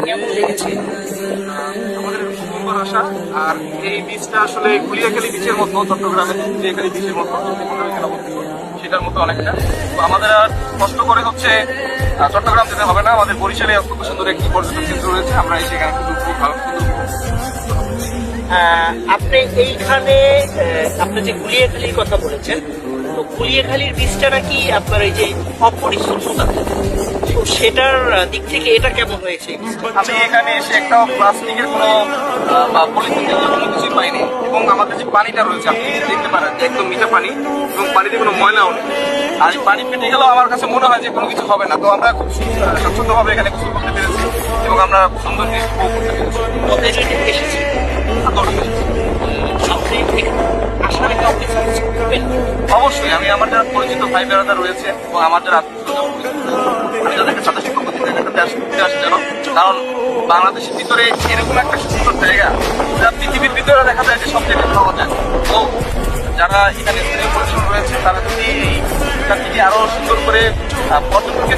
কেমন লেগেছে? আমাদের সুন্দর আশা। আর এই বীজটা আসলে গুলিয়াখালী বীচের মতো, চট্টগ্রামের গুলিয়াখালী বীচের মতো এখানে অবস্থিত, সেটার মতো অনেকটা। তো আমাদের আর কষ্ট করে হচ্ছে চট্টগ্রাম যেতে হবে না, আমাদের বরিশালে খুব সুন্দর একটি পর্যটন কেন্দ্র রয়েছে, আমরা সেখানে খুব ভালো আপনি এইখানে আপনি যে গুলিয়াখালীর কথা বলেছেন, তো গুলিয়াখালীর বীজটা নাকি আপনার এই যে অপরিচ্ছন্নতা, তো সেটার দিক থেকে এটা কেমন হয়েছে? আমি এখানে এসে একটা প্লাস্টিকের কোনো বা পলিথিন কোনো কিছুই পাইনি। এবং আমাদের যে পানিটা রয়েছে আপনি দেখতে পারেন যে একদম মিঠা পানি, এবং পানিতে কোনো ময়লাও নেই। আর এই পানি পেটে গেলেও আমার কাছে মনে হয় যে কোনো কিছু হবে না। তো আমরা খুব স্বচ্ছন্দভাবে এখানে গোসল করতে পেরেছি এবং আমরা সুন্দর জিনিস উপভোগ করতে পেরেছি। কতজন এসেছি? আপনি আসার একটা অপেক্ষা করবেন? অবশ্যই আমি আমার যারা পরিচিত ভাই বেড়াদা রয়েছে এবং আমার যারা আত্মীয় আমি তাদেরকে সাজেস্ট করবো ঘুরতে আসে যেন। কারণ বাংলাদেশের ভিতরে এরকম একটা সুন্দর জায়গা যা পৃথিবীর ভিতরে দেখা যায় যে সব জায়গায় পাওয়া যায়। তো যারা এখানে স্থানীয় পরিশ্রম রয়েছে তারা যদি এইখান থেকে আরো সুন্দর করে পর্যটনকে